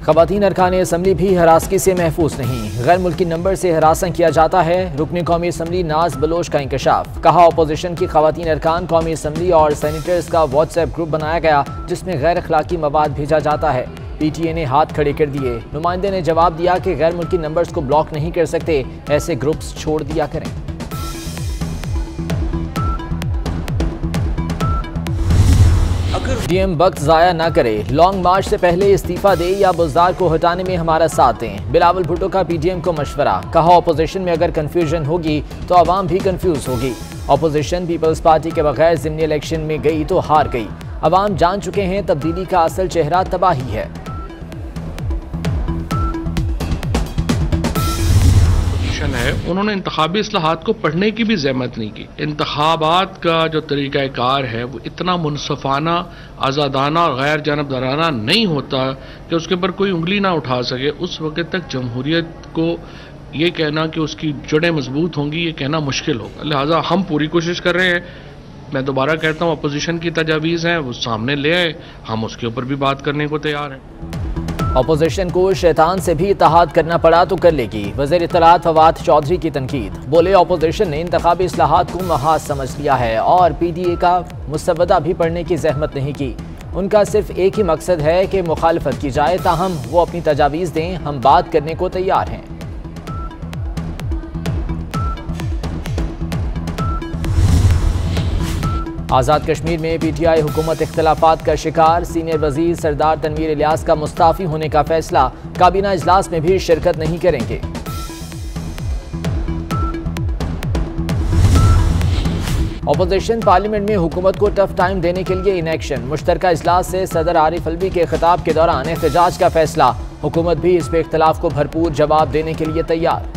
ख़वातीन अरकान असम्बली भी हरासगी से महफूज नहीं, गैर मुल्की नंबर से हरासा किया जाता है। रुकन कौमी असम्बली नाज बलोच का इंकशाफ, कहा अपोजिशन की ख़वातीन अरकान कौमी असम्बली और सेनेटर्स का व्हाट्सएप ग्रुप बनाया गया जिसमें गैर अखलाकी मवाद भेजा जाता है। PTA ने हाथ खड़े कर दिए। नुमाइंदे ने जवाब दिया कि गैर मुल्की नंबर्स को ब्लॉक नहीं कर सकते, ऐसे ग्रुप्स छोड़ दिया करें। DM वक्त ज़ाया ना करे, लॉन्ग मार्च से पहले इस्तीफा दे या बुज़दार को हटाने में हमारा साथ दें। बिलावल भुट्टो का PDM को मशवरा, कहा अपोजिशन में अगर कन्फ्यूजन होगी तो आवाम भी कन्फ्यूज होगी। अपोजिशन पीपल्स पार्टी के बगैर ज़िमनी इलेक्शन में गई तो हार गई। अवाम जान चुके हैं तब्दीली का असल चेहरा तबाही है। है उन्होंने इंतखाबी इस्लाहात को पढ़ने की भी ज़हमत नहीं की। इंतखाबात का जो तरीक़ाकार है वो इतना मुनसफाना, आज़ादाना और गैर जानबदाराना नहीं होता कि उसके ऊपर कोई उंगली ना उठा सके। उस वक्त तक जमहूरियत को ये कहना कि उसकी जड़ें मजबूत होंगी, ये कहना मुश्किल होगा। लिहाजा हम पूरी कोशिश कर रहे हैं। मैं दोबारा कहता हूँ, अपोजिशन की तजावीज़ हैं वो सामने ले आए, हम उसके ऊपर भी बात करने को तैयार हैं। अपोजिशन को शैतान से भी इत्तेहाद करना पड़ा तो कर लेगी। वज़ीर इत्तलात फवाद चौधरी की तनकीद, बोले अपोजिशन ने इंतखाबी इस्लाहात को महाज समझ लिया है और PDA का मुसवदा भी पढ़ने की जहमत नहीं की। उनका सिर्फ एक ही मकसद है कि मुखालफत की जाए, ताहम वो अपनी तजावीज़ दें, हम बात करने को तैयार हैं। आज़ाद कश्मीर में PTI हुकूमत इख्तलाफात का शिकार, सीनियर वजीर सरदार तनवीर इलियास का मुस्ताफ़ी होने का फैसला, काबीना इजलास में भी शिरकत नहीं करेंगे। अपोजिशन पार्लियामेंट में हुकूमत को टफ टाइम देने के लिए इनएक्शन, मुश्तरका इजलास से सदर आरिफ अलवी के खिताब के दौरान एहतजाज का फैसला, हुकूमत भी इस पे इख्तलाफ को भरपूर जवाब देने के लिए तैयार।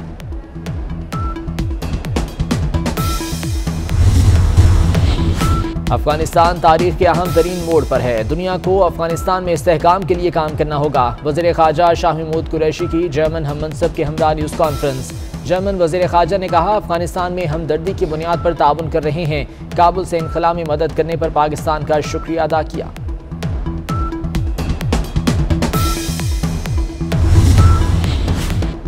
अफगानिस्तान तारीख के अहम तरीन मोड़ पर है, दुनिया को अफगानिस्तान में इस्तेहकाम के लिए काम करना होगा। वज़ीर ख़ारजा शाह महमूद कुरैशी की जर्मन हम मनसब के हमरा न्यूज़ कॉन्फ्रेंस, जर्मन वज़ीर ख़ारजा ने कहा अफगानिस्तान में हमदर्दी की बुनियाद पर ताउन कर रहे हैं। काबुल से इनखला में मदद करने पर पाकिस्तान का शुक्रिया अदा किया।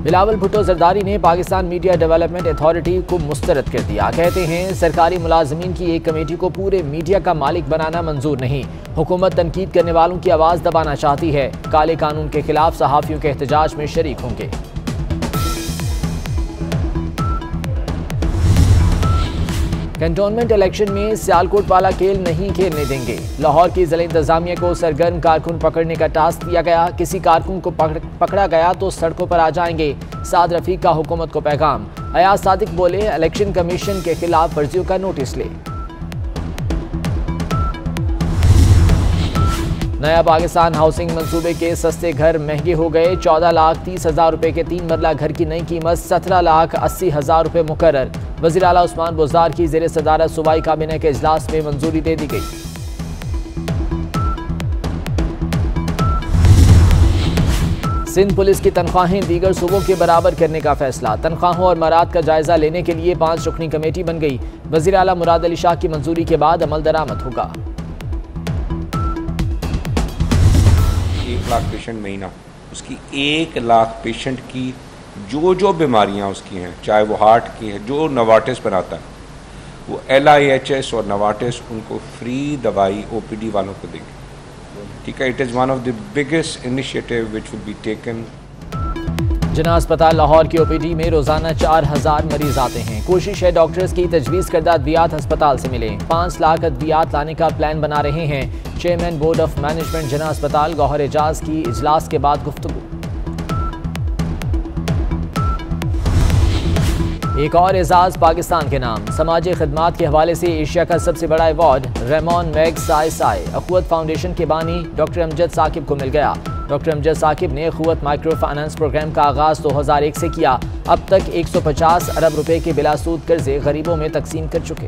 बिलावल भुट्टो जरदारी ने पाकिस्तान मीडिया डेवलपमेंट अथॉरिटी को मुस्तरद कर दिया। कहते हैं सरकारी मुलाजमीन की एक कमेटी को पूरे मीडिया का मालिक बनाना मंजूर नहीं। हुकूमत तनकीद करने वालों की आवाज़ दबाना चाहती है। काले कानून के खिलाफ सहाफ़ियों के एहतजाज में शरीक होंगे। कैंटोनमेंट इलेक्शन में सियालकोट वाला खेल नहीं खेलने देंगे। लाहौर की जिला इंतजामिया को सरगर्म कारकुन पकड़ने का टास्क दिया गया। किसी कारकुन को पकड़ा गया तो सड़कों पर आ जाएंगे। साद रफीक का हुकूमत को पैगाम। अयाज सादिक बोले इलेक्शन कमीशन के खिलाफ वर्जियों का नोटिस ले। नया पाकिस्तान हाउसिंग मंसूबे के सस्ते घर महंगे हो गए। 14,30,000 रुपए के 3 मरला घर की नई कीमत 17,80,000 रुपए मुकर्रर। वज़ीर आला उस्मान बुज़दार की ज़ेरे सदारत सूबाई काबीना के इजलास में मंजूरी दे दी गई। सिंध पुलिस की तनख्वाहें दीगर सूबों के बराबर करने का फैसला, तनख्वाहों और मराद का जायजा लेने के लिए 5 रुकनी कमेटी बन गई। वज़ीर आला मुराद अली शाह की मंजूरी के बाद अमल दरामद होगा। 1 लाख पेशेंट महीना, उसकी 1 लाख पेशेंट की जो बीमारियां उसकी हैं, चाहे वो हार्ट की है, जो नवाटिस बनाता है वो LIHS और नवाटिस उनको फ्री दवाई OPD वालों को देंगे। ठीक है, it is one of the biggest initiative which will be taken. Jinnah अस्पताल लाहौर की OPD में रोजाना 4,000 मरीज आते हैं। कोशिश है डॉक्टर्स की तजवीज़ करदा अद्वियात अस्पताल से मिले। 5 लाख अद्वियात लाने का प्लान बना रहे हैं। चेयरमैन बोर्ड ऑफ मैनेजमेंट जिना अस्पताल गौहर एजाज की इजलास के बाद गुफ्तगू। एक और एजाज पाकिस्तान के नाम, समाजी खिदमात के हवाले से एशिया का सबसे बड़ा अवार्ड रेमॉन मैगसाय अखुवत फाउंडेशन के बानी डॉक्टर अमजद साकिब को मिल गया। डॉक्टर अमजद साकिब ने अखुवत माइक्रो फाइनेंस प्रोग्राम का आगाज़ 2001 से किया। अब तक 150 अरब रुपए के बिलासूद कर्जे गरीबों में तकसीम कर चुके।